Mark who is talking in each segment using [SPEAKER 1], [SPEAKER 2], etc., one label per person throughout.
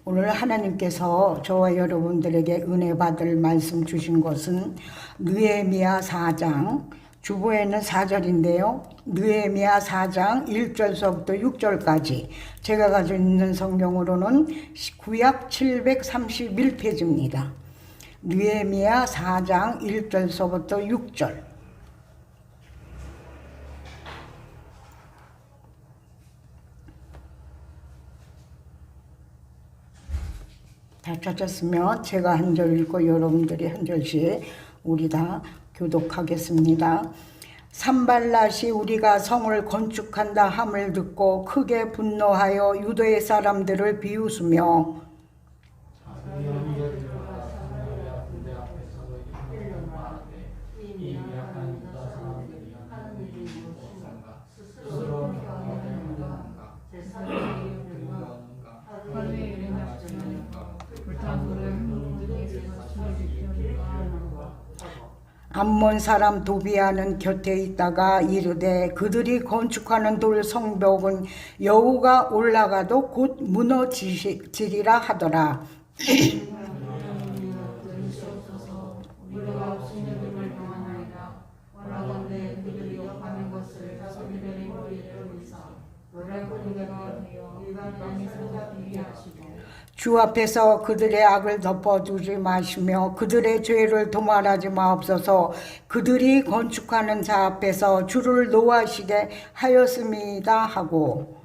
[SPEAKER 1] 오늘 하나님께서 저와 여러분들에게 은혜 받을 말씀 주신 것은 느헤미야 4장, 주보에는 4절인데요. 느헤미야 4장 1절서부터 6절까지 제가 가지고 있는 성경으로는 구약 731페이지입니다. 느헤미야 4장 1절서부터 6절. 다 찾았으면 제가 한 절 읽고 여러분들이 한 절씩 우리 다 교독하겠습니다. 산발랏이 우리가 성을 건축한다 함을 듣고 크게 분노하여 유대 사람들을 비웃으며 암몬 사람 도비아는 곁에 있다가 이르되 그들이 건축하는 돌 성벽은 여호가 올라가도 곧 무너지리라 하더라. 주 앞에서 그들의 악을 덮어두지 마시며 그들의 죄를 도말하지 마옵소서. 그들이 건축하는 자 앞에서 주를 노하시게 하였습니다 하고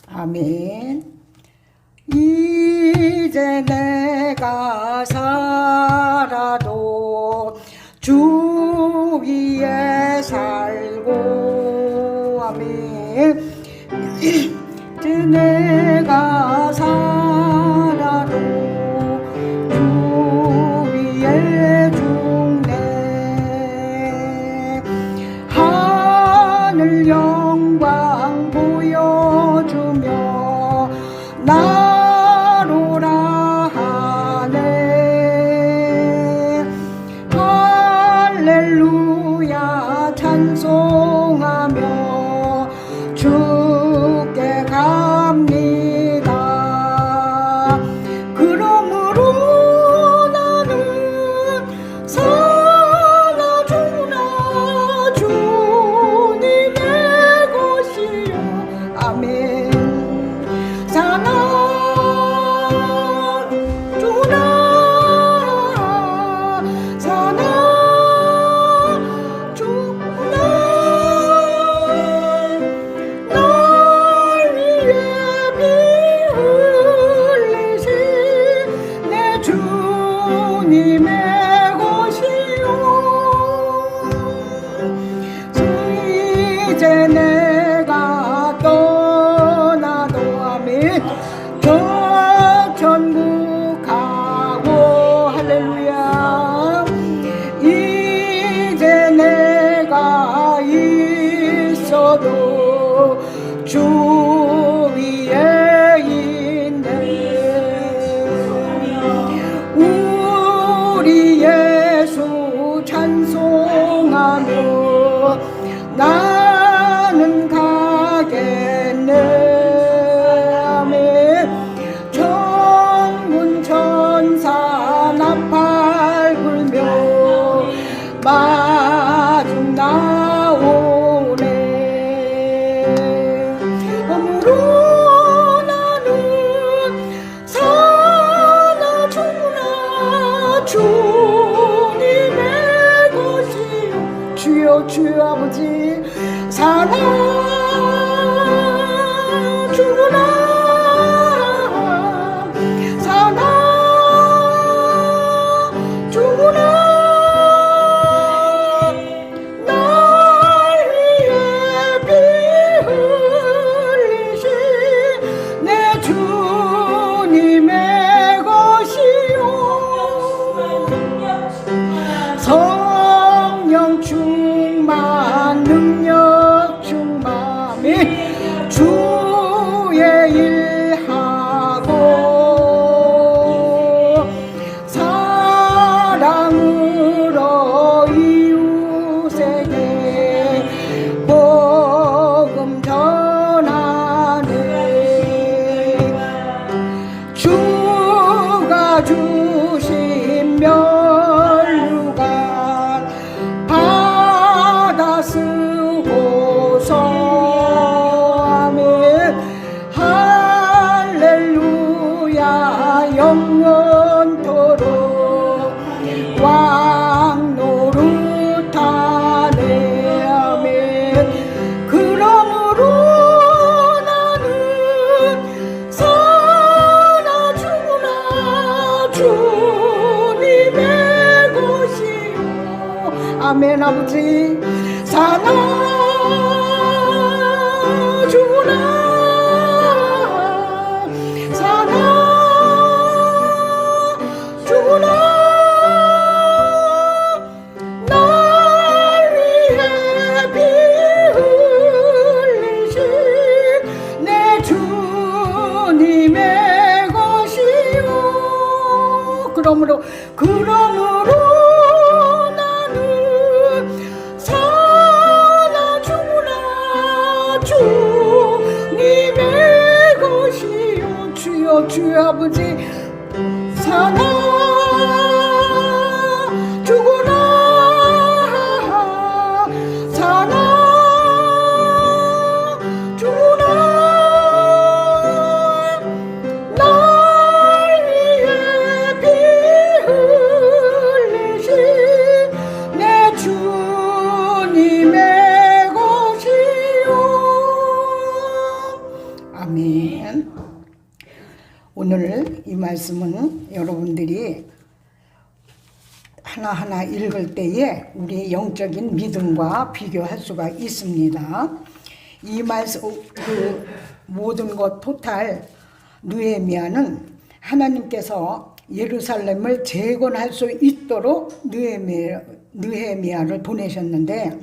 [SPEAKER 1] 아멘. 이제 내가 살아도 주 위에 살고 아멘. 이제 내가 살아도 주 위에 죽네. 하늘 영광 보여주며 나로라 하네. 할렐루야 찬송하며 주께 갑니다. 그러므로 나는 살아주나 주님의 것이요 아멘. 이제 내가 떠나도 아멘 저 천국 가고 할렐루야. 이제 내가 있어도 주 위에 있네. 우리 예수 찬송하며 나는 가겠네 아멘. 천군 천사 나팔 불며 마중 나오네. 그러므로 나는 살아주나 주님의 것이요 주여 주여 아버지 살아주구나 살아주구나. 날 위해 피 흘리신 내 주님의 것이요 성령 충만 능력 충만 아멘. 아버지 사나 주나 그러므로 나는 사나 주나 주님의 것이요 주여 주여 아버지 사나 주구나 사나 오늘 이 말씀은 여러분들이 하나하나 읽을 때에 우리의 영적인 믿음과 비교할 수가 있습니다. 이 말씀, 모든 것 토탈 느헤미야는 하나님께서 예루살렘을 재건할 수 있도록 느헤미야를 보내셨는데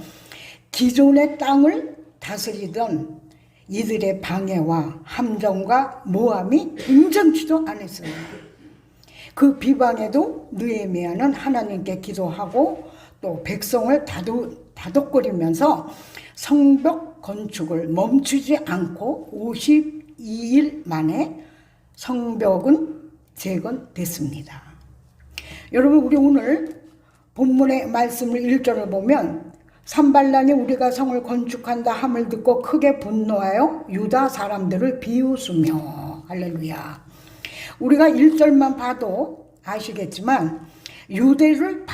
[SPEAKER 1] 기존의 땅을 다스리던 이들의 방해와 함정과 모함이 인정치도 않았어요. 그 비방에도 느헤미야는 하나님께 기도하고 또 백성을 다독거리면서 성벽 건축을 멈추지 않고 52일 만에 성벽은 재건됐습니다. 여러분 우리 오늘 본문의 말씀을 1절을 보면 산발란이 우리가 성을 건축한다 함을 듣고 크게 분노하여 유다 사람들을 비웃으며 할렐루야. 우리가 1절만 봐도 아시겠지만 유다를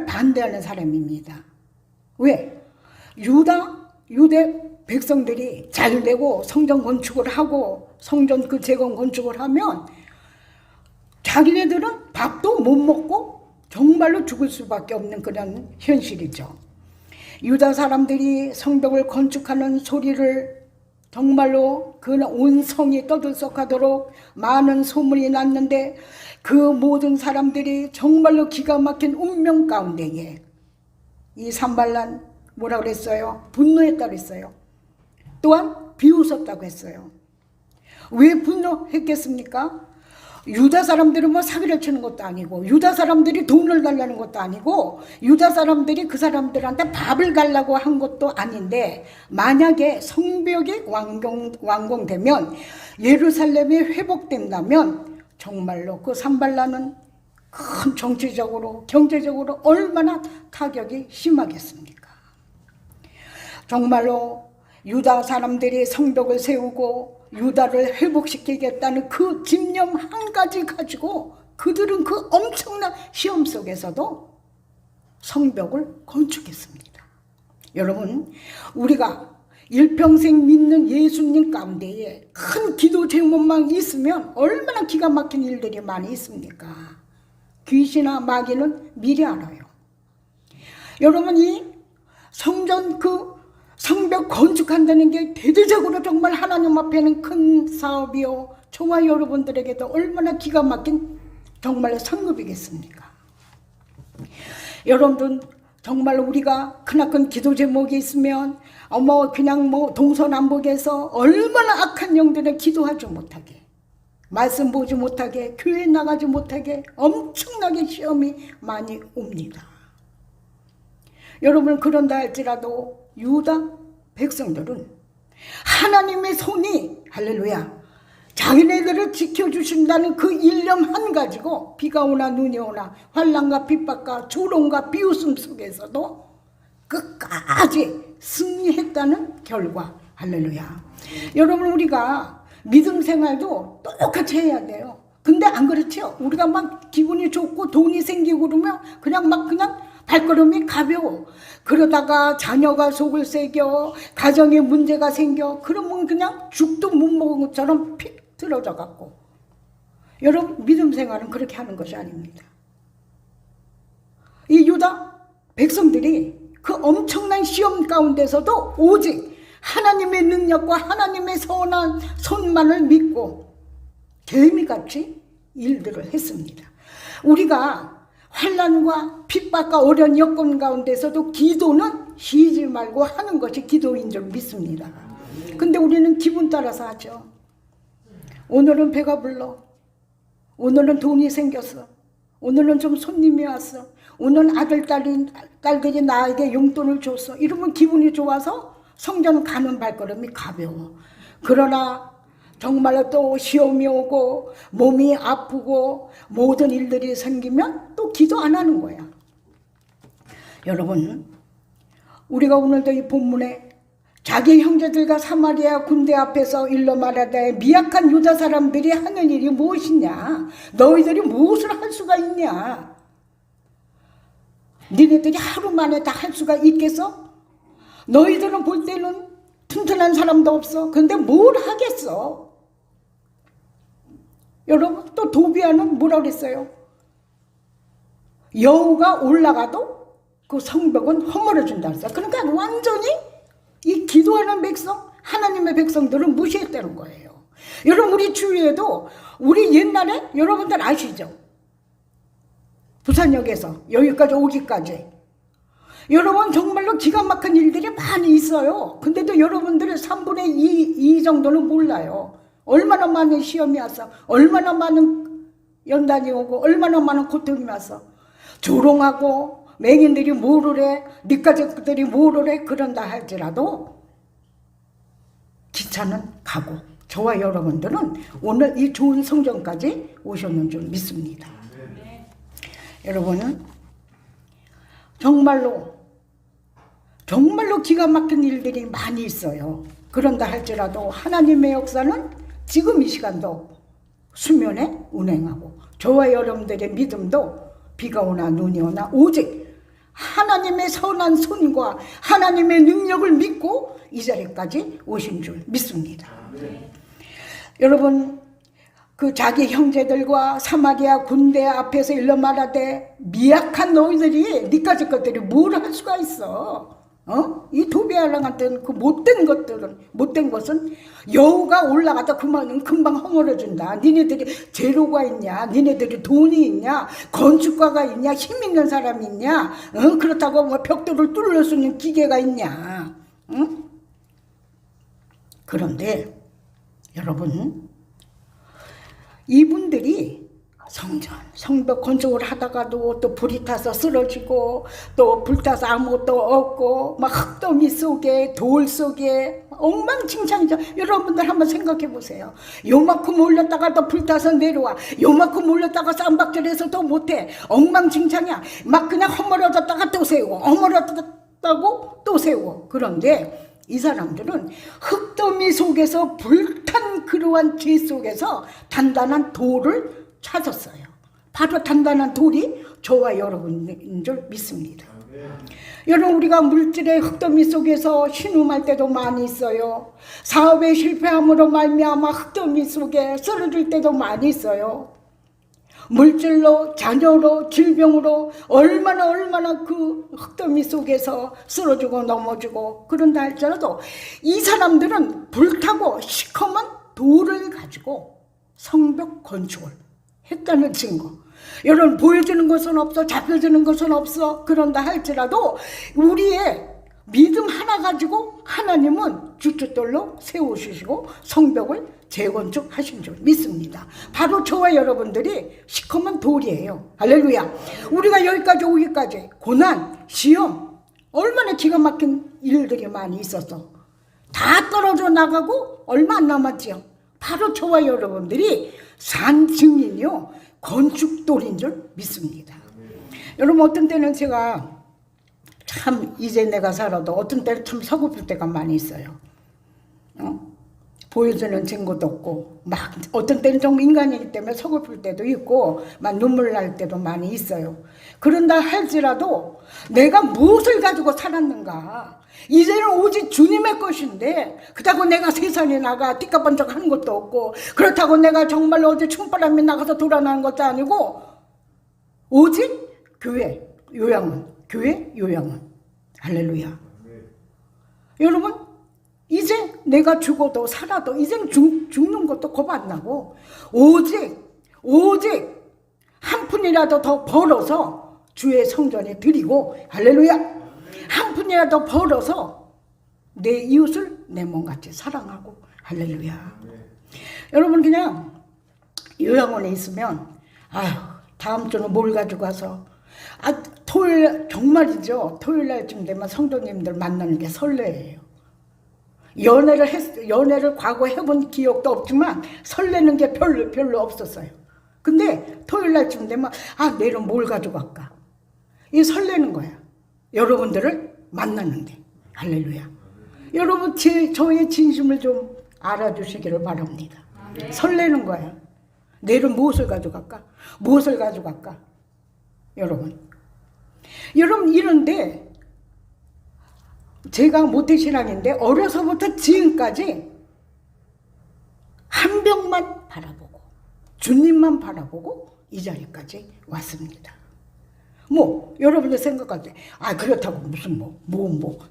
[SPEAKER 1] 반대하는 사람입니다. 왜? 유대 백성들이 잘되고 성전 건축을 하고 성전 그 재건 건축을 하면 자기네들은 밥도 못 먹고 정말로 죽을 수밖에 없는 그런 현실이죠. 유다 사람들이 성벽을 건축하는 소리를 정말로 그 온 성이 떠들썩하도록 많은 소문이 났는데 그 모든 사람들이 정말로 기가 막힌 운명 가운데에 이 산발란 뭐라 그랬어요? 분노했다고 했어요. 또한 비웃었다고 했어요. 왜 분노했겠습니까? 유다 사람들은 뭐 사기를 치는 것도 아니고 유다 사람들이 돈을 달라는 것도 아니고 유다 사람들이 그 사람들한테 밥을 달라고 한 것도 아닌데 만약에 성벽이 완공되면 예루살렘이 회복된다면 정말로 그 산발란은 큰 정치적으로 경제적으로 얼마나 타격이 심하겠습니까? 정말로 유다 사람들이 성벽을 세우고 유다를 회복시키겠다는 그 집념 한 가지 가지고 그들은 그 엄청난 시험 속에서도 성벽을 건축했습니다. 여러분 우리가 일평생 믿는 예수님 가운데에 큰 기도 제목만 있으면 얼마나 기가 막힌 일들이 많이 있습니까? 귀신이나 마귀는 미리 알아요. 여러분 이 성전 성벽 건축한다는 게 대대적으로 정말 하나님 앞에는 큰 사업이요. 저와 여러분들에게도 얼마나 기가 막힌 정말로 성급이겠습니까? 여러분들 정말 우리가 크나큰 기도 제목이 있으면 그냥 동서남북에서 얼마나 악한 영들은 기도하지 못하게 말씀 보지 못하게 교회 나가지 못하게 엄청나게 시험이 많이 옵니다. 여러분 그런다 할지라도 유다 백성들은 하나님의 손이 할렐루야 자기네들을 지켜주신다는 그 일념만 가지고 비가 오나 눈이 오나 환난과 핍박과 조롱과 비웃음 속에서도 끝까지 승리했다는 결과 할렐루야. 여러분 우리가 믿음 생활도 똑같이 해야 돼요. 근데 안 그렇죠. 우리가 막 기분이 좋고 돈이 생기고 그러면 그냥 발걸음이 가벼워. 그러다가 자녀가 속을 새겨 가정에 문제가 생겨 그러면 그냥 죽도 못 먹은 것처럼 픽 틀어져 갖고 여러분 믿음 생활은 그렇게 하는 것이 아닙니다. 이 유다 백성들이 그 엄청난 시험 가운데서도 오직 하나님의 능력과 하나님의 선한 손만을 믿고 개미같이 일들을 했습니다. 우리가 환난과 핍박과 어려운 여건 가운데서도 기도는 쉬지 말고 하는 것이 기도인 줄 믿습니다. 근데 우리는 기분 따라서 하죠. 오늘은 배가 불러. 오늘은 돈이 생겼어. 오늘은 좀 손님이 왔어. 오늘은 아들, 딸들이 나에게 용돈을 줬어. 이러면 기분이 좋아서 성전 가는 발걸음이 가벼워. 그러나 정말로 또 시험이 오고 몸이 아프고 모든 일들이 생기면 또 기도 안 하는 거야. 여러분, 우리가 오늘도 이 본문에 자기 형제들과 사마리아 군대 앞에서 일러 말하되 미약한 유다 사람들이 하는 일이 무엇이냐? 너희들이 무엇을 할 수가 있냐? 니네들이 하루 만에 다 할 수가 있겠어? 너희들은 볼 때는 튼튼한 사람도 없어. 근데 뭘 하겠어? 여러분, 또 도비아는 뭐라 그랬어요? 여우가 올라가도 그 성벽은 허물어준다 그랬어요. 그러니까 완전히 이 기도하는 백성, 하나님의 백성들은 무시했다는 거예요. 여러분, 우리 주위에도 우리 옛날에 여러분들 아시죠? 부산역에서 여기까지 오기까지 여러분 정말로 기가 막힌 일들이 많이 있어요. 근데도 여러분들의 3분의 2 정도는 몰라요. 얼마나 많은 시험이 왔어, 얼마나 많은 연단이 오고 얼마나 많은 고통이 왔어. 조롱하고 맹인들이 뭐를 해, 네 가족들이 뭐를 해, 그런다 할지라도 기차는 가고 저와 여러분들은 오늘 이 좋은 성전까지 오셨는 줄 믿습니다. 여러분은 정말로 기가 막힌 일들이 많이 있어요. 그런다 할지라도 하나님의 역사는 지금 이 시간도 수면에 운행하고 저와 여러분들의 믿음도 비가 오나 눈이 오나 오직 하나님의 선한 손과 하나님의 능력을 믿고 이 자리까지 오신 줄 믿습니다. 여러분, 그 자기 형제들과 사마리아 군대 앞에서 일러 말하되 미약한 너희들이 니까지 것들이 뭘 할 수가 있어? 이 도비아랑 같은 그 못된 것은 여우가 올라가다 그만은 금방 허물어준다. 니네들이 재료가 있냐? 니네들이 돈이 있냐? 건축가가 있냐? 힘 있는 사람이 있냐? 그렇다고 뭐 벽돌을 뚫을 수 있는 기계가 있냐? 그런데 여러분, 이분들이 성벽 건축을 하다가도 또 불이 타서 쓰러지고 또 불타서 아무것도 없고 막 흙더미 속에 돌 속에 엉망진창이죠. 여러분들 한번 생각해 보세요. 요만큼 올렸다가 또 불타서 내려와. 요만큼 올렸다가 쌈박질해서 또 못해. 엉망진창이야. 막 그냥 허물어졌다가 또 세우고 허물어졌다고 또 세우고. 그런데 이 사람들은 흙더미 속에서 불탄 그러한 죄 속에서 단단한 돌을 찾았어요. 바로 단단한 돌이 저와 여러분인 줄 믿습니다. 여러분, 우리가 물질의 흙더미 속에서 신음할 때도 많이 있어요. 사업에 실패함으로 말미암아 흙더미 속에 쓰러질 때도 많이 있어요. 물질로, 자녀로, 질병으로 얼마나 그 흙더미 속에서 쓰러지고 넘어지고 그런다 할지라도 이 사람들은 불타고 시커먼 돌을 가지고 성벽 건축을 했다는 증거. 여러분, 보여주는 것은 없어, 잡혀주는 것은 없어. 그런다 할지라도 우리의 믿음 하나 가지고 하나님은 주춧돌로 세우시고 성벽을 재건축하신 줄 믿습니다. 바로 저와 여러분들이 시커먼 돌이에요. 할렐루야. 우리가 여기까지 오기까지 고난, 시험, 얼마나 기가 막힌 일들이 많이 있었어. 다 떨어져 나가고 얼마 안 남았지요. 바로 저와 여러분들이 산 증인이요, 건축돌인 줄 믿습니다. 여러분, 어떤 때는 제가 참 이제 내가 살아도 어떤 때는 참 서글플 때가 많이 있어요. 보여주는 증거도 없고 막 어떤 때는 좀 인간이기 때문에 서글플 때도 있고 막 눈물 날 때도 많이 있어요. 그런다 할지라도 내가 무엇을 가지고 살았는가? 이제는 오직 주님의 것인데 그렇다고 내가 세상에 나가 띠까번쩍 하는 것도 없고 그렇다고 내가 정말로 어디 춤바람이 나가서 돌아나는 것도 아니고 오직 교회, 요양원, 교회 요양원. 할렐루야. 여러분, 이제 내가 죽어도 살아도 이젠 죽는 것도 겁 안 나고 오직 한 푼이라도 더 벌어서 주의 성전에 드리고, 할렐루야, 한 푼이라도 벌어서 내 이웃을 내 몸같이 사랑하고, 할렐루야. 여러분, 그냥 요양원에 있으면 아휴, 다음 주는 뭘 가지고 가서, 토요일, 정말이죠, 토요일 날쯤 되면 성도님들 만나는 게 설레예요. 연애를 과거 해본 기억도 없지만 설레는 게 별로 없었어요. 근데 토요일 날쯤 되면 내일은 뭘 가져갈까? 이 설레는 거야. 여러분들을 만나는데. 할렐루야. 여러분, 저의 진심을 좀 알아주시기를 바랍니다. 설레는 거야. 내일은 무엇을 가져갈까? 무엇을 가져갈까? 여러분, 이런데 제가 모태신앙인데 어려서부터 지금까지 한 병만 바라보고 주님만 바라보고 이 자리까지 왔습니다. 여러분들 생각할 때 그렇다고 무슨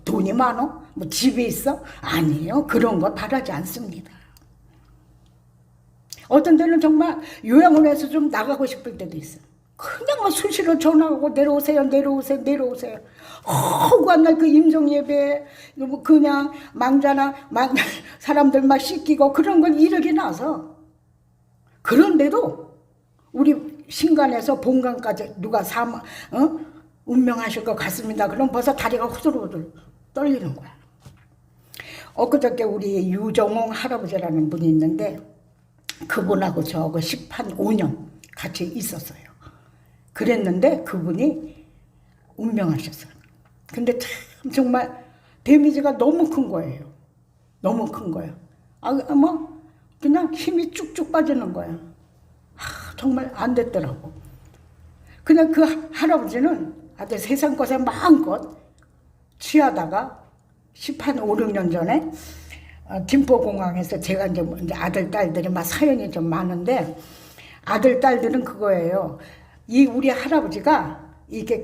[SPEAKER 1] 돈이 많어? 집이 있어? 아니에요. 그런 거 바라지 않습니다. 어떤 때는 정말 요양원에서 좀 나가고 싶을 때도 있어요. 그냥 수시로 전화하고 내려오세요. 허구한 날 그 임종예배 그냥 사람들 막 씻기고 그런 건 이르게 나서. 그런데도 우리 신간에서 본관까지 누가 운명하실 것 같습니다. 그럼 벌써 다리가 후들후들 떨리는 거야. 엊그저께 우리 유정홍 할아버지라는 분이 있는데 그분하고 저하고 15년 같이 있었어요. 그랬는데 그분이 운명하셨어요. 근데 참 정말 데미지가 너무 큰 거예요. 너무 큰 거예요. 그냥 힘이 쭉쭉 빠지는 거예요. 정말 안 됐더라고. 그냥 그 할아버지는 아주 세상 것에 마음껏 취하다가 5, 6년 전에 김포공항에서 제가 이제 아들, 딸들이 막 사연이 좀 많은데 아들, 딸들은 그거예요. 우리 할아버지가 이게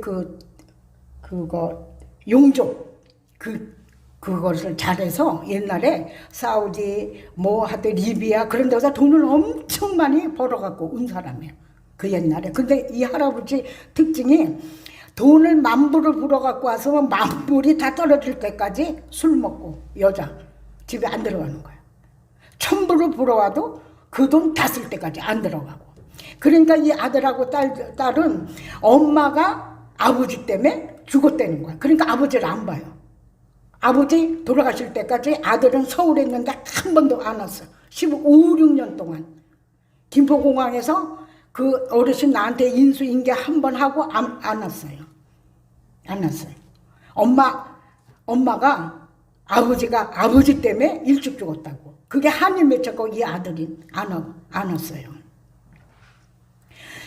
[SPEAKER 1] 그거 용족 그것을 잘해서 옛날에 사우디 하여튼 리비아 그런 데서 돈을 엄청 많이 벌어갖고 온 사람이에요. 그 옛날에. 근데 이 할아버지 특징이 돈을 10,000불을 불어갖고 와서 만불이 다 떨어질 때까지 술 먹고 여자 집에 안 들어가는 거예요. 1,000불을 불어와도 그 돈 다 쓸 때까지 안 들어가고. 그러니까 이 아들하고 딸은 엄마가 아버지 때문에 죽었다는 거야. 그러니까 아버지를 안 봐요. 아버지 돌아가실 때까지 아들은 서울에 있는데 한 번도 안 왔어요. 15, 6년 동안. 김포공항에서 그 어르신 나한테 인수인계 한 번 하고 안 왔어요. 안 왔어요. 엄마가 아버지 때문에 일찍 죽었다고. 그게 한이 맺혔고 이 아들이 안 왔어요.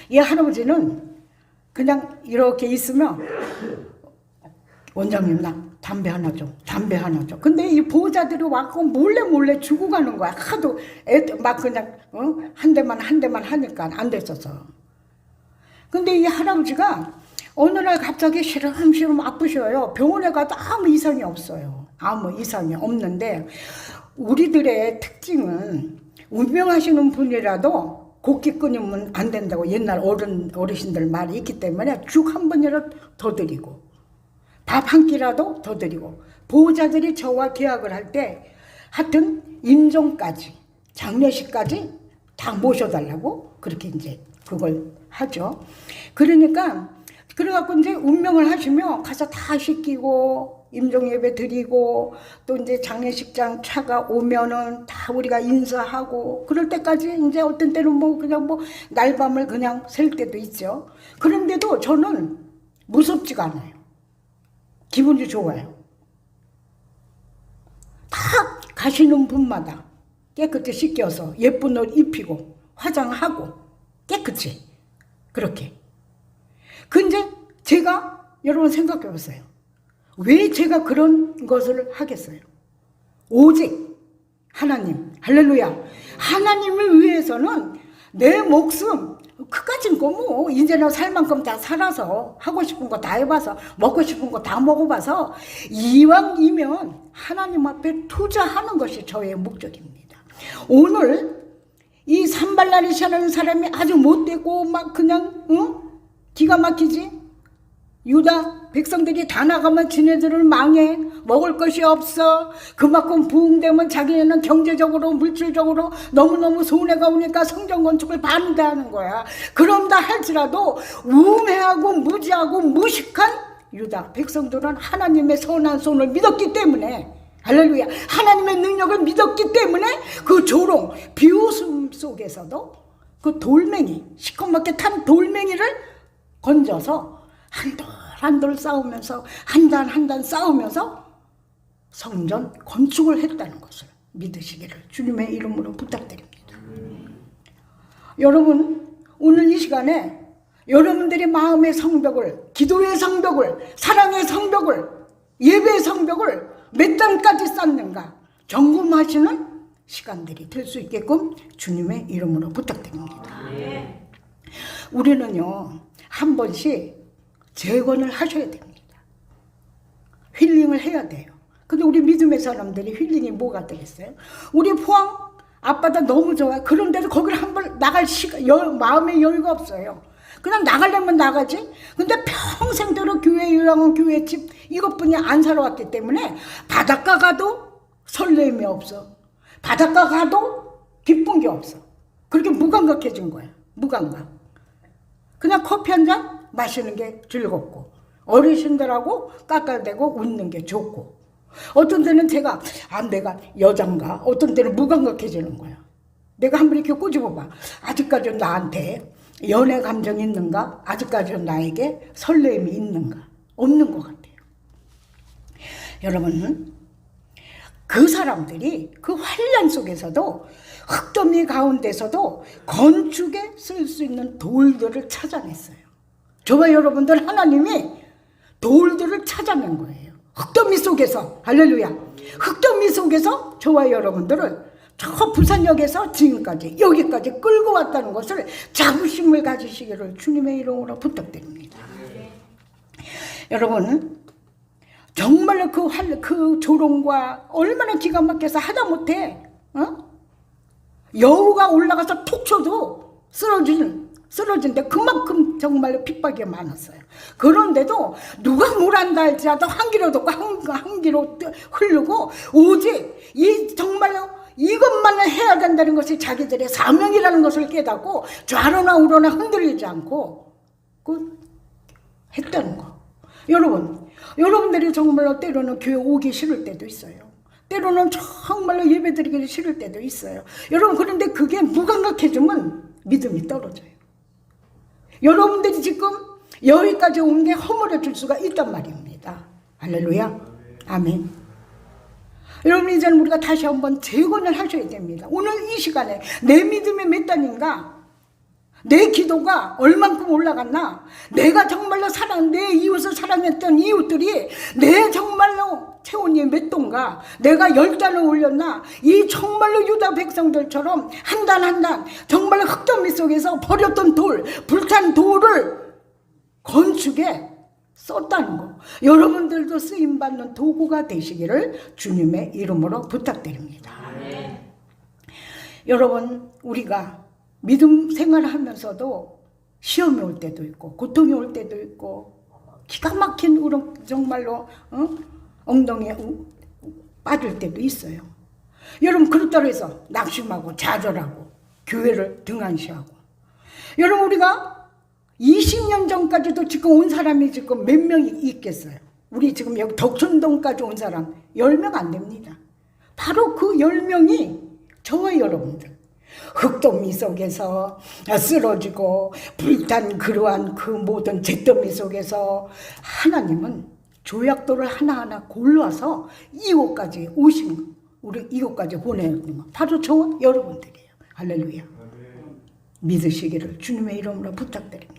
[SPEAKER 1] 이 할아버지는 그냥 이렇게 있으면 원장님 나 담배 하나 줘. 근데 이 보호자들이 와서 몰래 주고 가는 거야. 하도 막 그냥 한 대만 하니까 안 됐었어. 근데 이 할아버지가 어느 날 갑자기 시름시름 아프셔요. 병원에 가도 아무 이상이 없어요. 아무 이상이 없는데 우리들의 특징은 운명하시는 분이라도 곡기 끊으면 안 된다고 옛날 어르신들 말이 있기 때문에 죽 한 번이라도 더 드리고 밥 한 끼라도 더 드리고 보호자들이 저와 계약을 할 때 하여튼 임종까지 장례식까지 다 모셔달라고 그렇게 이제 그걸 하죠. 그래갖고 이제 운명을 하시면 가서 다 씻기고 임종예배 드리고 또 이제 장례식장 차가 오면은 다 우리가 인사하고 그럴 때까지 이제 어떤 때는 그냥 날밤을 그냥 셀 때도 있죠. 그런데도 저는 무섭지가 않아요. 기분이 좋아요. 다 가시는 분마다 깨끗이 씻겨서 예쁜 옷 입히고 화장하고 깨끗이 그렇게. 근데 제가 여러분 생각해 보세요. 왜 제가 그런 것을 하겠어요? 오직 하나님, 할렐루야. 하나님을 위해서는 내 목숨 그까진 거 뭐 이제는 살 만큼 다 살아서 하고 싶은 거 다 해봐서 먹고 싶은 거 다 먹어봐서 이왕이면 하나님 앞에 투자하는 것이 저의 목적입니다. 오늘 이 산발라리 샤라는 사람이 아주 못되고 막 그냥 기가 막히지. 유다 백성들이 다 나가면 지네들을 망해. 먹을 것이 없어. 그만큼 부흥되면 자기네는 경제적으로 물질적으로 너무너무 손해가 오니까 성전 건축을 반대하는 거야. 그런다 할지라도 우매하고 무지하고 무식한 유다 백성들은 하나님의 선한 손을 믿었기 때문에, 할렐루야, 하나님의 능력을 믿었기 때문에 그 조롱 비웃음 속에서도 그 돌멩이, 시커멓게 탄 돌멩이를 건져서 한돌 싸우면서 한 단 싸우면서 성전 건축을 했다는 것을 믿으시기를 주님의 이름으로 부탁드립니다. 여러분, 오늘 이 시간에 여러분들의 마음의 성벽을, 기도의 성벽을, 사랑의 성벽을, 예배의 성벽을 몇 단까지 쌓는가 점검하시는 시간들이 될 수 있게끔 주님의 이름으로 부탁드립니다. 우리는요, 한 번씩 재건을 하셔야 됩니다. 힐링을 해야 돼요. 근데 우리 믿음의 사람들이 힐링이 뭐가 되겠어요? 우리 포항 앞바다 너무 좋아요. 그런데도 거기를 한번 나갈 마음의 여유가 없어요. 그냥 나가려면 나가지. 근데 평생대로 교회 유랑은 교회 집 이것뿐이 안 살아왔기 때문에 바닷가 가도 설렘이 없어. 바닷가 가도 기쁜 게 없어. 그렇게 무감각해진 거야. 무감각. 그냥 커피 한 잔 마시는 게 즐겁고, 어르신들하고 까까대고 웃는 게 좋고, 어떤 때는 내가 여잔가, 어떤 때는 무감각해지는 거야. 내가 한번 이렇게 꼬집어봐. 아직까지는 나한테 연애 감정이 있는가? 아직까지는 나에게 설렘이 있는가? 없는 것 같아요. 여러분, 그 사람들이 그 환란 속에서도, 흙더미 가운데서도 건축에 쓸 수 있는 돌들을 찾아냈어요. 저와 여러분들 하나님이 돌들을 찾아낸 거예요. 흙더미 속에서, 할렐루야, 흙더미 속에서 저와 여러분들을 저 부산역에서 지금까지 여기까지 끌고 왔다는 것을 자부심을 가지시기를 주님의 이름으로 부탁드립니다. 여러분, 정말로 그 조롱과 얼마나 기가 막혀서 하다못해 여우가 올라가서 툭 쳐도 쓰러진데 그만큼 정말로 핍박이 많았어요. 그런데도 누가 뭘 한다 할지라도 한 기로 흐르고 오직 이 정말로 이것만을 해야 된다는 것이 자기들의 사명이라는 것을 깨닫고 좌로나 우로나 흔들리지 않고 했다는 거. 여러분들이 정말로 때로는 교회 오기 싫을 때도 있어요. 때로는 정말로 예배드리기 싫을 때도 있어요. 여러분, 그런데 그게 무감각해지면 믿음이 떨어져요. 여러분들이 지금 여기까지 온 게 허물어질 수가 있단 말입니다. 할렐루야, 아멘. 여러분, 이제는 우리가 다시 한번 재건을 하셔야 됩니다. 오늘 이 시간에 내 믿음이 몇 단인가? 내 기도가 얼만큼 올라갔나? 내가 정말로 내 이웃을 사랑했던 이웃들이 내 정말로 체온이 몇 도인가? 내가 10단을 올렸나? 이 정말로 유다 백성들처럼 한 단 한 단 정말로 흙더미 속에서 버렸던 돌, 불탄 돌을 건축에 썼다는 거. 여러분들도 쓰임받는 도구가 되시기를 주님의 이름으로 부탁드립니다. 여러분, 우리가 믿음 생활을 하면서도 시험이 올 때도 있고 고통이 올 때도 있고 기가 막힌 정말로 엉덩이에 빠질 때도 있어요. 여러분, 그렇다고 해서 낙심하고 좌절하고 교회를 등한시하고, 여러분, 우리가 20년 전까지도 지금 온 사람이 지금 몇 명이 있겠어요? 우리 지금 여기 덕천동까지 온 사람 10명 안 됩니다. 바로 그 10명이 저와 여러분들, 흙더미 속에서 쓰러지고 불탄 그러한 그 모든 잿더미 속에서 하나님은 조약돌을 하나하나 골라서 이곳까지 우리 이곳까지 보내는 거 바로 저와 여러분들이에요. 할렐루야. 믿으시기를 주님의 이름으로 부탁드립니다.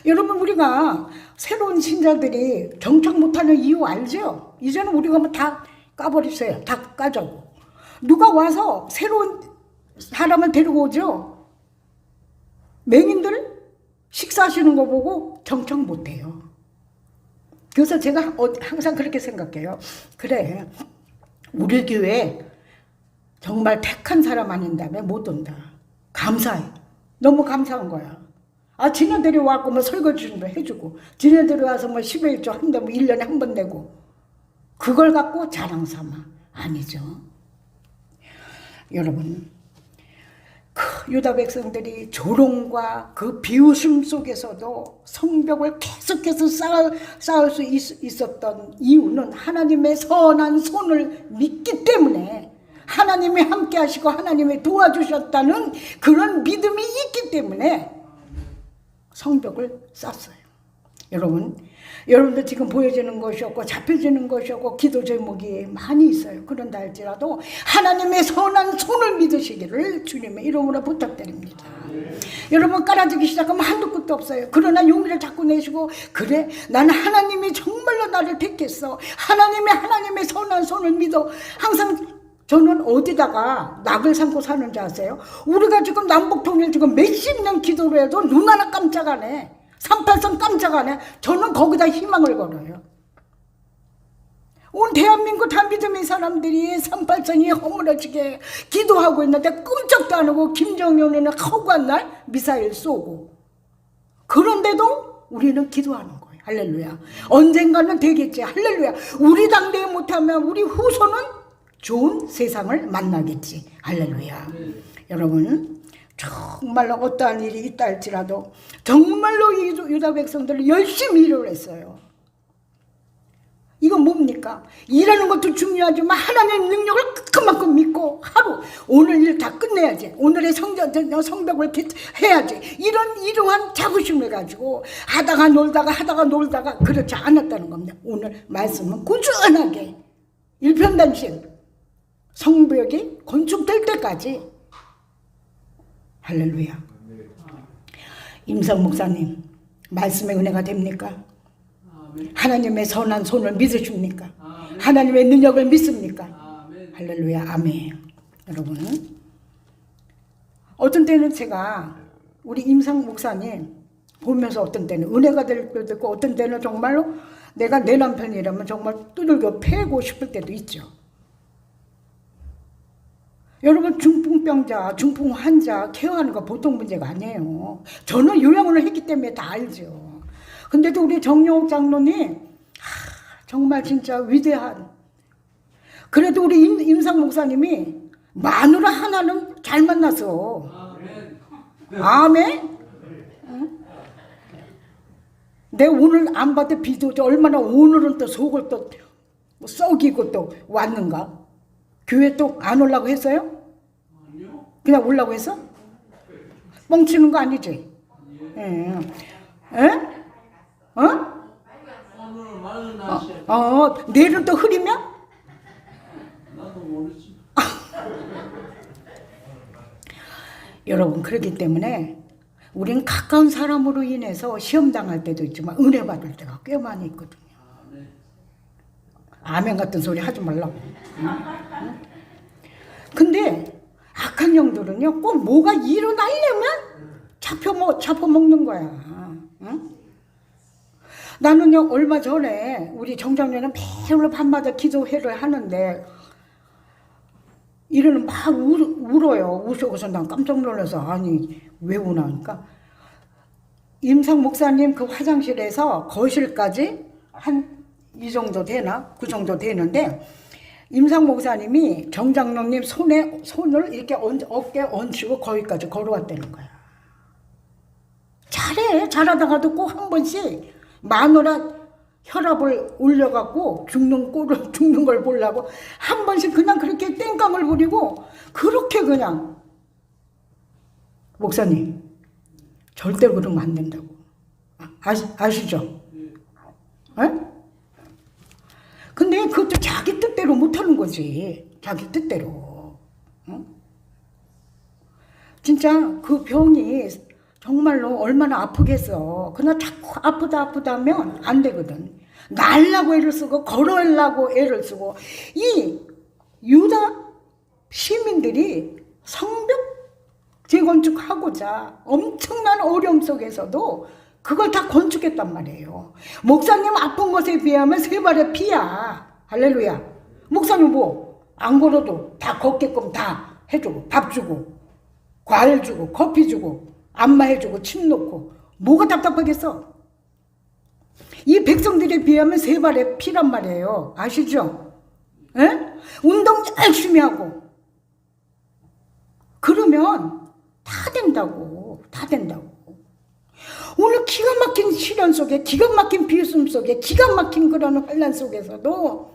[SPEAKER 1] 여러분, 우리가 새로운 신자들이 정착 못하는 이유 알죠? 이제는 우리가 뭐 다 까버리세요. 다 까자고. 누가 와서 새로운 사람을 데리고 오죠? 맹인들 식사하시는 거 보고 경청 못해요. 그래서 제가 항상 그렇게 생각해요. 그래, 우리 교회 정말 택한 사람 아닌다면 못 온다. 감사해. 너무 감사한 거야. 지네들이 와서 뭐 설거지 좀 해주고, 지네들이 와서 뭐 10회 1조 한다면 1년에 한 번 내고, 그걸 갖고 자랑 삼아. 아니죠. 여러분, 그 유다 백성들이 조롱과 그 비웃음 속에서도 성벽을 계속해서 쌓을 수 있었던 이유는 하나님의 선한 손을 믿기 때문에, 하나님이 함께 하시고 하나님이 도와주셨다는 그런 믿음이 있기 때문에 성벽을 쌓았어요. 여러분도 지금 보여지는 것이 없고 잡혀지는 것이 없고 기도 제목이 많이 있어요. 그런다 할지라도 하나님의 선한 손을 믿으시기를 주님의 이름으로 부탁드립니다. 여러분, 깔아주기 시작하면 한도 끝도 없어요. 그러나 용기를 자꾸 내시고, 그래, 나는 하나님이 정말로 나를 택했어. 하나님의 선한 손을 믿어. 항상 저는 어디다가 낙을 삼고 사는지 아세요? 우리가 지금 남북통일 지금 몇십 년 기도를 해도 눈 하나 깜짝 안 해. 38선 깜짝 안 해. 저는 거기다 희망을 걸어요. 온 대한민국 다 믿음의 사람들이 38선이 허물어지게 기도하고 있는데 끔찍도 안 하고, 김정은은 허구한 날 미사일 쏘고, 그런데도 우리는 기도하는 거예요. 할렐루야. 언젠가는 되겠지. 할렐루야. 우리 당대에 못하면 우리 후손은 좋은 세상을 만나겠지. 할렐루야. 여러분, 정말로 어떠한 일이 있다 할지라도 정말로 유다 백성들은 열심히 일을 했어요. 이건 뭡니까? 일하는 것도 중요하지만 하나님의 능력을 그만큼 믿고 하루 오늘 일 다 끝내야지, 오늘의 성벽을 해야지, 이러한 자부심을 가지고 하다가 놀다가 그렇지 않았다는 겁니다. 오늘 말씀은 꾸준하게 일편단심 성벽이 건축될 때까지. 할렐루야. 임성 목사님, 말씀의 은혜가 됩니까? 하나님의 선한 손을 믿으십니까? 하나님의 능력을 믿습니까? 할렐루야. 아멘. 여러분, 어떤 때는 제가 우리 임상 목사님 보면서 어떤 때는 은혜가 될 때도 있고, 어떤 때는 정말로 내가 내 남편이라면 정말 두들겨 패고 싶을 때도 있죠. 여러분, 중풍병자, 중풍 환자 케어하는 거 보통 문제가 아니에요. 저는 요양원을 했기 때문에 다 알죠. 근데도 우리 정용욱 장로님 정말 진짜 위대한, 그래도 우리 임상 목사님이 마누라 하나는 잘 만났어. 아멘. 응? 내 오늘 안 받은 비도 얼마나 오늘은 또 속을 또 썩이고 또 왔는가? 교회 또 안 오려고 했어요? 그냥 오려고 했어? 뻥치는 거 아니지? 예. 내일은 또 흐리면?
[SPEAKER 2] 나도 모르지.
[SPEAKER 1] 여러분, 그렇기 때문에 우린 가까운 사람으로 인해서 시험 당할 때도 있지만 은혜 받을 때가 꽤 많이 있거든요. 아멘 같은 소리 하지 말라고. 응? 근데 악한 영들은요, 꼭 뭐가 일어나려면 잡혀먹는 거야. 응? 나는요, 얼마 전에 우리 정장녀는 매일 밤마다 기도회를 하는데 이러는 막 울어요. 우셔서 난 깜짝 놀라서, 아니 왜 우나 하니까, 임상 목사님 그 화장실에서 거실까지 한 이 정도 되나? 그 정도 되는데 임상 목사님이 정장로님 손을 이렇게 어깨에 얹히고 거기까지 걸어왔다는 거야. 잘하다가도 꼭 한 번씩 마누라 혈압을 올려갖고 죽는 걸 보려고 한 번씩 그냥 그렇게 땡깡을 부리고, 그렇게 그냥. 목사님, 절대 그러면 안 된다고. 아시죠? 에? 근데 그것도 자기 뜻대로 못하는 거지. 자기 뜻대로. 응? 진짜 그 병이 정말로 얼마나 아프겠어. 그냥 자꾸 아프다 하면 안 되거든. 날라고 애를 쓰고 걸으려고 애를 쓰고, 이 유다 시민들이 성벽 재건축하고자 엄청난 어려움 속에서도 그걸 다 건축했단 말이에요. 목사님 아픈 것에 비하면 세 발의 피야. 할렐루야. 목사님 뭐 안 걸어도 다 걷게끔 다 해주고, 밥 주고, 과일 주고, 커피 주고, 안마 해주고, 침 놓고, 뭐가 답답하겠어? 이 백성들에 비하면 세 발의 피란 말이에요. 아시죠? 에? 운동 열심히 하고 그러면 다 된다고. 다 된다고. 오늘 기가 막힌 시련 속에, 기가 막힌 비웃음 속에, 기가 막힌 그런 환난 속에서도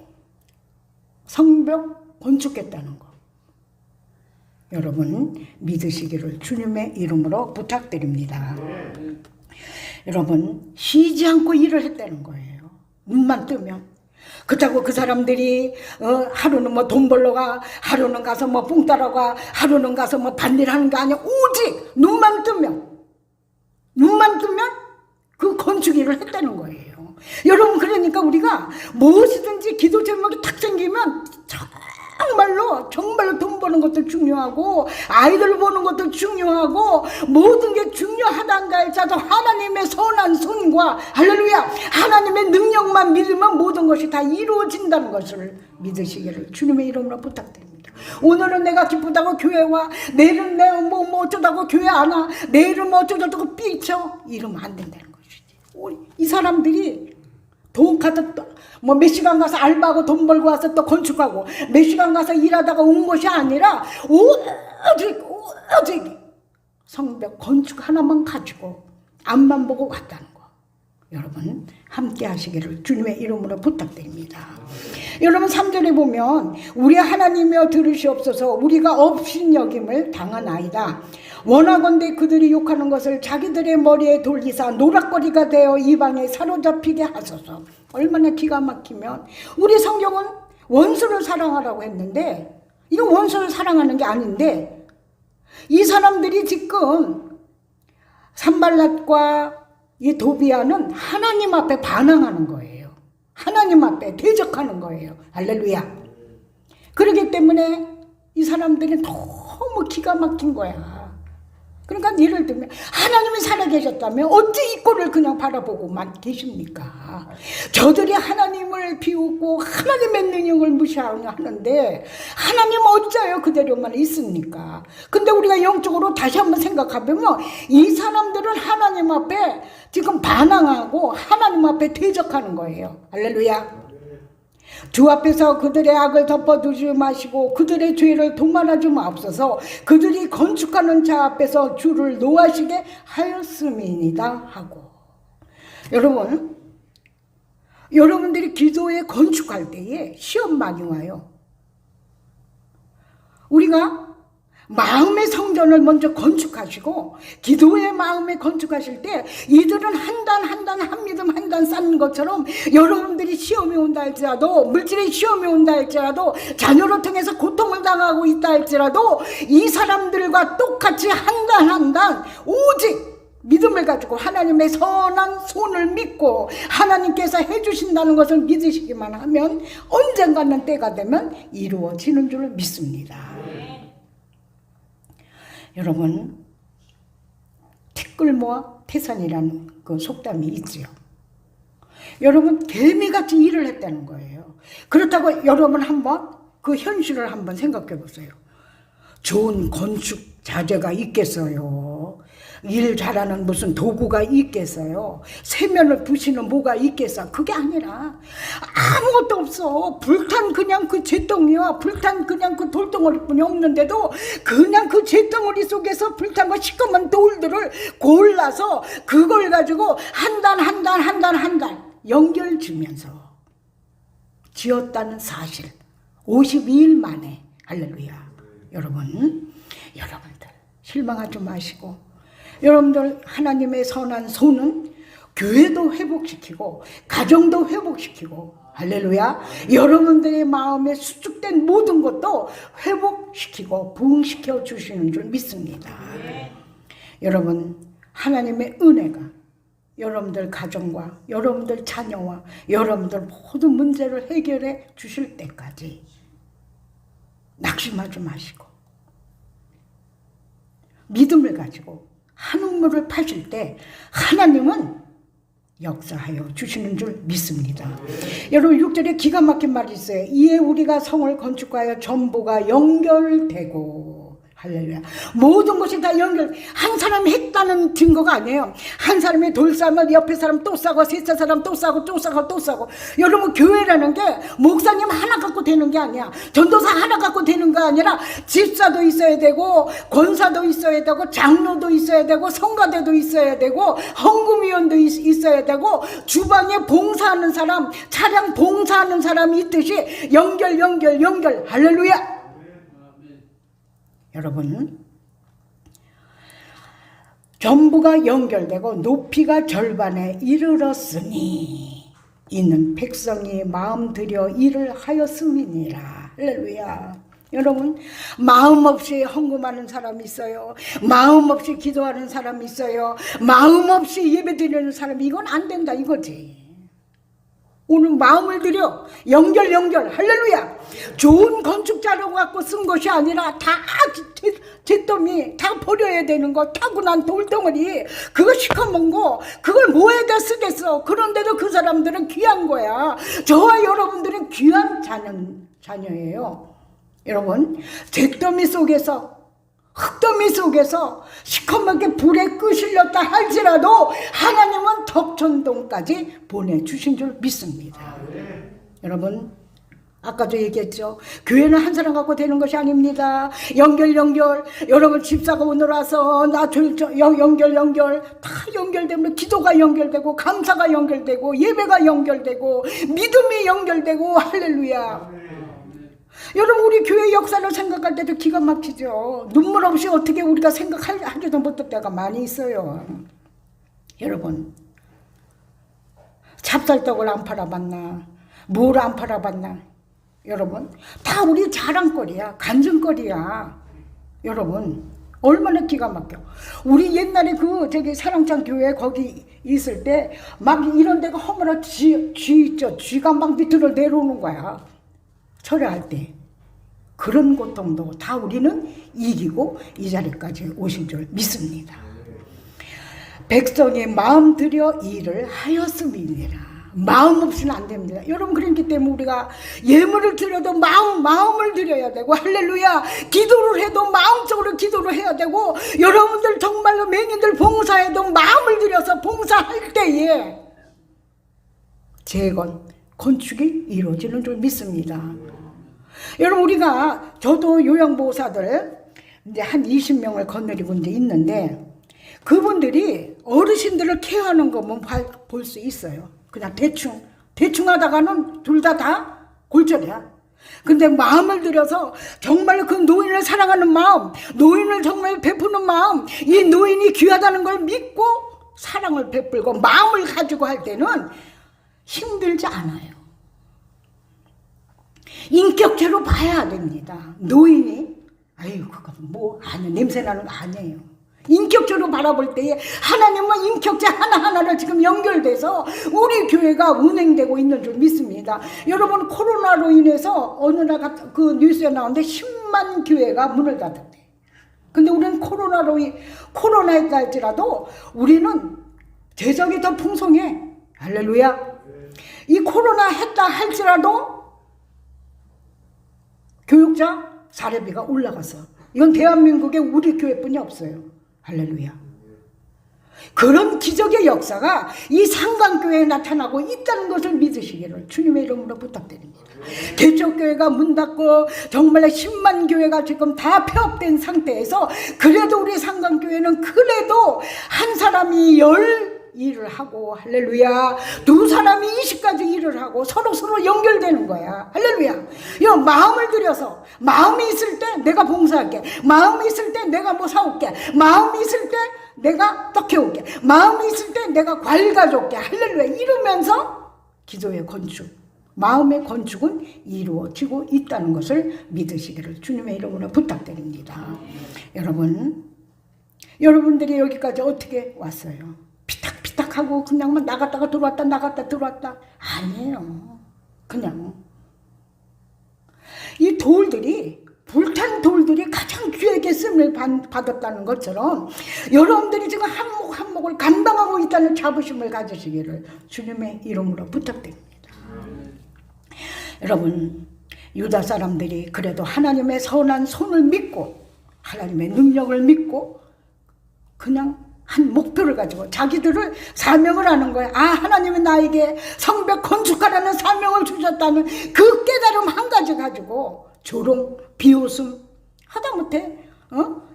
[SPEAKER 1] 성벽 건축했다는 거. 여러분 믿으시기를 주님의 이름으로 부탁드립니다. 여러분 쉬지 않고 일을 했다는 거예요. 눈만 뜨면. 그렇다고 그 사람들이 하루는 뭐 돈 벌러 가, 하루는 가서 뭐 뽕 따러 가, 하루는 가서 뭐 밭일 하는 게 아니야. 오직 눈만 뜨면 그 건축 일을 했다는 거예요. 여러분 그러니까 우리가 무엇이든지 기도 제목이 탁 생기면 정말로 돈 버는 것도 중요하고 아이들 보는 것도 중요하고 모든 게 중요하단가 할지라도 하나님의 선한 손과 할렐루야 하나님의 능력만 믿으면 모든 것이 다 이루어진다는 것을 믿으시기를 주님의 이름으로 부탁드립니다. 오늘은 내가 기쁘다고 교회 와, 내일은 내가 뭐 어쩌다고 교회 안 와, 내일은 뭐 어쩌다고 삐쳐 이러면 안 된다는 것이지. 이 사람들이 돈 가서 뭐 몇 시간 가서 알바하고 돈 벌고 와서 또 건축하고 몇 시간 가서 일하다가 온 것이 아니라 오직 성벽 건축 하나만 가지고 앞만 보고 왔다는 거. 여러분 함께 하시기를 주님의 이름으로 부탁드립니다. 여러분 3절에 보면 우리 하나님이여 들으시옵소서 우리가 업신여김을 당하나이다. 원하건대 그들이 욕하는 것을 자기들의 머리에 돌리사 노락거리가 되어 이방에 사로잡히게 하소서. 얼마나 기가 막히면 우리 성경은 원수를 사랑하라고 했는데 이건 원수를 사랑하는 게 아닌데 이 사람들이 지금 산발랏과 이 도비아는 하나님 앞에 반항하는 거예요. 하나님 앞에 대적하는 거예요. 할렐루야. 그렇기 때문에 이 사람들이 너무 기가 막힌 거야. 그러니까 예를 들면 하나님이 살아계셨다면 어찌 이 꼴을 그냥 바라보고만 계십니까? 저들이 하나님을 비웃고 하나님의 능력을 무시하는데 하나님 어찌하여 그대로만 있습니까? 근데 우리가 영적으로 다시 한번 생각해보면 이 사람들은 하나님 앞에 지금 반항하고 하나님 앞에 대적하는 거예요. 할렐루야. 주 앞에서 그들의 악을 덮어두지 마시고 그들의 죄를 도말하지 마옵소서. 그들이 건축하는 자 앞에서 주를 노하시게 하였음이니이다 하고. 여러분들이 기도에 건축할 때에 시험 많이 와요. 우리가 마음의 성전을 먼저 건축하시고 기도의 마음에 건축하실 때 이들은 한 단 한 믿음 한 단 쌓는 것처럼 여러분들이 시험이 온다 할지라도 물질의 시험이 온다 할지라도 자녀로 통해서 고통을 당하고 있다 할지라도 이 사람들과 똑같이 한 단 오직 믿음을 가지고 하나님의 선한 손을 믿고 하나님께서 해주신다는 것을 믿으시기만 하면 언젠가는 때가 되면 이루어지는 줄 믿습니다. 여러분 티끌모아 태산이라는 그 속담이 있지요. 여러분 개미같이 일을 했다는 거예요. 그렇다고 여러분 한번 그 현실을 한번 생각해 보세요. 좋은 건축 자재가 있겠어요? 일 잘하는 무슨 도구가 있겠어요? 세면을 부시는 뭐가 있겠어? 그게 아니라 아무것도 없어. 불탄 그냥 그 잿덩이와 불탄 그냥 그 돌덩어리뿐이 없는데도 그냥 그 잿덩어리 속에서 불탄 거 시꺼먼 돌들을 골라서 그걸 가지고 한 단 연결 주면서 지었다는 사실 52일 만에. 할렐루야. 여러분들 실망하지 마시고 여러분들 하나님의 선한 손은 교회도 회복시키고 가정도 회복시키고 할렐루야 여러분들의 마음에 수축된 모든 것도 회복시키고 부흥시켜 주시는 줄 믿습니다. 여러분 하나님의 은혜가 여러분들 가정과 여러분들 자녀와 여러분들 모든 문제를 해결해 주실 때까지 낙심하지 마시고 믿음을 가지고 한 우물을 파실 때 하나님은 역사하여 주시는 줄 믿습니다. 여러분 6절에 기가 막힌 말이 있어요. 이에 우리가 성을 건축하여 전부가 연결되고, 할렐루야. 모든 것이 다 한 사람이 했다는 증거가 아니에요. 한 사람이 돌 싸면 옆에 사람 또 싸고, 셋째 사람 또 싸고, 또 싸고, 또 싸고. 여러분 교회라는 게 목사님 하나 갖고 되는 게 아니야. 전도사 하나 갖고 되는 거 아니라 집사도 있어야 되고, 권사도 있어야 되고, 장로도 있어야 되고, 성가대도 있어야 되고, 헌금위원도 있어야 되고, 주방에 봉사하는 사람, 차량 봉사하는 사람이 있듯이 연결. 할렐루야. 여러분, 전부가 연결되고 높이가 절반에 이르렀으니 이는 백성이 마음 들여 일을 하였음이니라. 할렐루야. 여러분, 마음 없이 헌금하는 사람이 있어요. 마음 없이 기도하는 사람이 있어요. 마음 없이 예배 드리는 사람이, 이건 안 된다 이거지. 오늘 마음을 들여 연결. 할렐루야. 좋은 건축자라고 갖고 쓴 것이 아니라 다 잿더미 다 버려야 되는 거, 타고난 돌덩어리, 그거 시커먼 거, 그걸 뭐에다 쓰겠어. 그런데도 그 사람들은 귀한 거야. 저와 여러분들은 귀한 자녀예요. 여러분, 잿더미 속에서, 흙더미 속에서 시커멓게 불에 끄실렸다 할지라도 하나님은 덕천동까지 보내주신 줄 믿습니다. 여러분, 아까도 얘기했죠. 교회는 한 사람 갖고 되는 것이 아닙니다. 연결. 여러분, 집사가 오늘 와서 나 연결. 다 연결되면 기도가 연결되고, 감사가 연결되고, 예배가 연결되고, 믿음이 연결되고. 할렐루야. 여러분, 우리 교회 역사를 생각할 때도 기가 막히죠. 눈물 없이 어떻게 우리가 생각하지도 못할 때가 많이 있어요. 여러분, 찹쌀떡을 안 팔아봤나, 뭘 안 팔아봤나. 여러분, 다 우리 자랑거리야, 간증거리야. 여러분, 얼마나 기가 막혀. 우리 옛날에 사랑장 교회 거기 있을 때 막 이런 데가 허물어 쥐가 막 밑으로 내려오는 거야. 철회할 때. 그런 고통도 다 우리는 이기고 이 자리까지 오신 줄 믿습니다. 백성이 마음 들여 일을 하였음이니라. 마음 없이는 안 됩니다. 여러분, 그렇기 때문에 우리가 예물을 드려도 마음을 드려야 되고, 할렐루야. 기도를 해도 마음적으로 기도를 해야 되고, 여러분들 정말로 맹인들 봉사해도 마음을 들여서 봉사할 때에 건축이 이루어지는 줄 믿습니다. 여러분, 저도 요양보호사들 이제 한 20명을 거느리고 이제 있는데, 그분들이 어르신들을 케어하는 것만 볼 수 있어요. 그냥 대충 하다가는 둘 다 골절이야. 근데 마음을 들여서 정말 그 노인을 사랑하는 마음, 노인을 정말 베푸는 마음, 이 노인이 귀하다는 걸 믿고 사랑을 베풀고 마음을 가지고 할 때는 힘들지 않아요. 인격체로 봐야 됩니다. 노인이 그거 냄새나는 거 아니에요. 인격체로 바라볼 때에 하나님은 인격체 하나하나를 지금 연결돼서 우리 교회가 운행되고 있는 줄 믿습니다. 여러분, 코로나로 인해서 어느 날 그 뉴스에 나오는데 10만 교회가 문을 닫았대. 근데 우리는 코로나에 할지라도 우리는 재정이 더 풍성해. 할렐루야. 이 코로나 했다 할지라도 교육자 사례비가 올라가서, 이건 대한민국에 우리 교회뿐이 없어요. 할렐루야. 그런 기적의 역사가 이 상강교회에 나타나고 있다는 것을 믿으시기를 주님의 이름으로 부탁드립니다. 개척교회가 문 닫고 정말 10만 교회가 지금 다 폐업된 상태에서, 그래도 우리 상강교회는 그래도 한 사람이 10 일을 하고, 할렐루야, 2사람이 20가지 일을 하고 서로 연결되는 거야. 할렐루야. 마음을 들여서, 마음이 있을 때 내가 봉사할게, 마음이 있을 때 내가 뭐 사올게, 마음이 있을 때 내가 떡 해올게, 마음이 있을 때 내가 과일 가져올게. 할렐루야. 이러면서 기도의 건축, 마음의 건축은 이루어지고 있다는 것을 믿으시기를 주님의 이름으로 부탁드립니다. 여러분들이 여기까지 어떻게 왔어요? 피탁피탁하고 그냥만 나갔다가 들어왔다 아니에요. 그냥 이 돌들이, 불탄 돌들이 가장 주에게 쓰임을 받았다는 것처럼 여러분들이 지금 한몫 한몫을 감당하고 있다는 자부심을 가지시기를 주님의 이름으로 부탁드립니다. 여러분, 유다 사람들이 그래도 하나님의 선한 손을 믿고 하나님의 능력을 믿고 그냥 한 목표를 가지고 자기들을 사명을 하는 거예요. 아, 하나님이 나에게 성벽 건축하라는 사명을 주셨다는 그 깨달음 한 가지 가지고 조롱, 비웃음 하다못해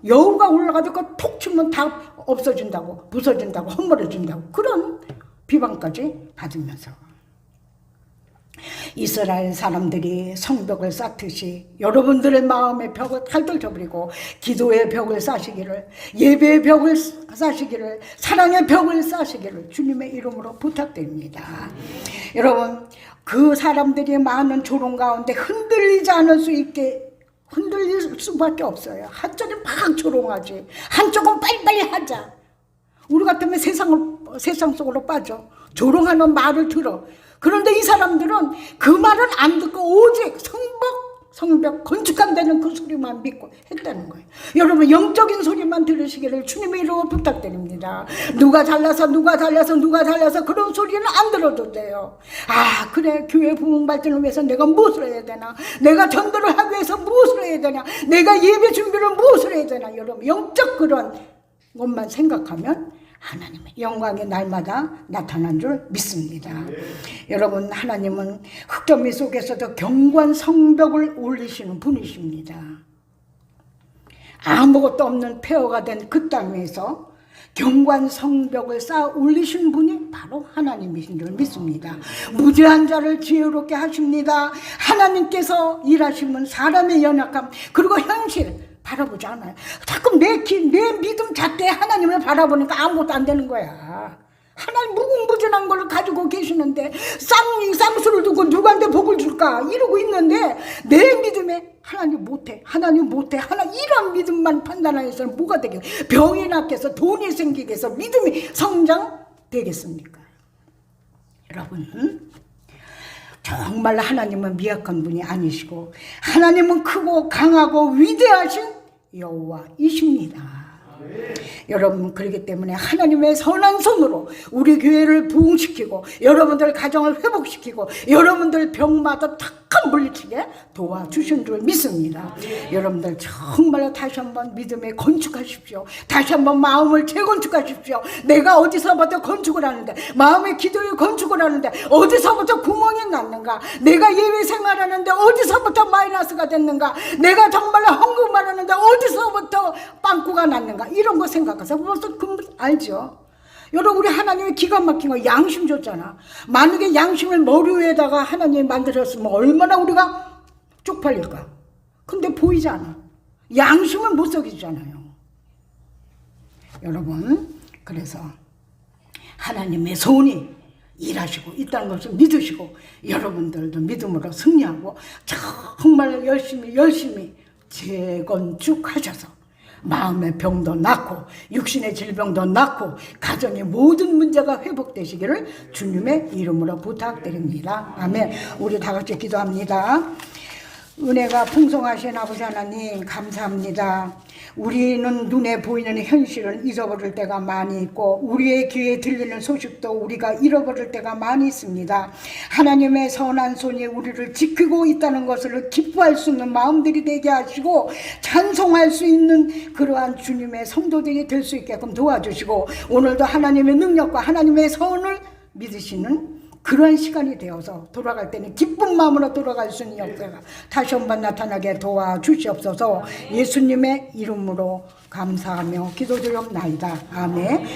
[SPEAKER 1] 여우가 올라가지고 톡 치면 다 없어진다고, 부서진다고, 헛물어진다고 그런 비방까지 받으면서 이스라엘 사람들이 성벽을 쌓듯이 여러분들의 마음의 벽을 탈떨쳐버리고 기도의 벽을 쌓으시기를, 예배의 벽을 쌓으시기를, 사랑의 벽을 쌓으시기를 주님의 이름으로 부탁드립니다. 여러분, 그 사람들이 많은 조롱 가운데 흔들리지 않을 수 있게 흔들릴 수밖에 없어요. 한쪽이 막 조롱하지, 한쪽은 빨리빨리 하자. 우리 같으면 세상 속으로 빠져. 조롱하는 말을 들어. 그런데 이 사람들은 그 말은 안 듣고 오직 성벽 건축한다는 그 소리만 믿고 했다는 거예요. 여러분, 영적인 소리만 들으시기를 주님의 이름으로 부탁드립니다. 누가 잘나서 그런 소리는 안 들어도 돼요. 아, 그래, 교회 부흥 발전을 위해서 내가 무엇을 해야 되나, 내가 전도를 하기 위해서 무엇을 해야 되나, 내가 예배 준비를 무엇을 해야 되나. 여러분, 영적 그런 것만 생각하면 하나님의 영광이 날마다 나타난 줄 믿습니다. 여러분, 하나님은 흑더미 속에서도 견고한 성벽을 올리시는 분이십니다. 아무것도 없는 폐허가 된 그 땅에서 견고한 성벽을 쌓아 올리신 분이 바로 하나님이신 줄 믿습니다. 무죄한 자를 지혜롭게 하십니다. 하나님께서 일하시면 사람의 연약함 그리고 현실 바라보지 않아요. 자꾸 내 믿음 잣대에 하나님을 바라보니까 아무것도 안 되는 거야. 하나님 무궁무진한 걸 가지고 계시는데 쌍수를 두고 누구한테 복을 줄까 이러고 있는데 내 믿음에 하나님 못해 이런 믿음만 판단하여서는 뭐가 되겠어요? 병이 낫겠어, 돈이 생기겠어, 믿음이 성장되겠습니까? 여러분, 정말 하나님은 미약한 분이 아니시고 하나님은 크고 강하고 위대하신 여호와이십니다. 여러분, 그렇기 때문에 하나님의 선한 손으로 우리 교회를 부흥시키고 여러분들 가정을 회복시키고 여러분들 병마다 탁한 물리치게 도와주신 줄 믿습니다. 여러분들 정말 다시 한번 믿음에 건축하십시오. 다시 한번 마음을 재건축하십시오. 내가 어디서부터 건축을 하는데, 마음의 기도에 건축을 하는데 어디서부터 구멍이 났는가, 내가 예외 생활하는데 어디서부터 마이너스가 됐는가, 내가 정말 헌금을 하는데 어디서부터 빵꾸가 났는가, 이런 거 생각해서 벌써 알죠. 여러분, 우리 하나님이 기가 막힌 거 양심 줬잖아. 만약에 양심을 머리 위에다가 하나님이 만들었으면 얼마나 우리가 쪽팔릴까. 근데 보이지 않아. 양심은 못 속이잖아요. 여러분, 그래서 하나님의 손이 일하시고 있다는 것을 믿으시고 여러분들도 믿음으로 승리하고 정말 열심히 재건축하셔서 마음의 병도 낫고 육신의 질병도 낫고 가정의 모든 문제가 회복되시기를 주님의 이름으로 부탁드립니다. 아멘. 우리 다 같이 기도합니다. 은혜가 풍성하신 아버지 하나님, 감사합니다. 우리는 눈에 보이는 현실을 잊어버릴 때가 많이 있고 우리의 귀에 들리는 소식도 우리가 잃어버릴 때가 많이 있습니다. 하나님의 선한 손이 우리를 지키고 있다는 것을 기뻐할 수 있는 마음들이 되게 하시고 찬송할 수 있는 그러한 주님의 성도들이 될 수 있게끔 도와주시고 오늘도 하나님의 능력과 하나님의 선을 믿으시는 그런 시간이 되어서 돌아갈 때는 기쁜 마음으로 돌아갈 수 있는 역사가 다시 한번 나타나게 도와주시옵소서. 예수님의 이름으로 감사하며 기도드리옵나이다. 아멘.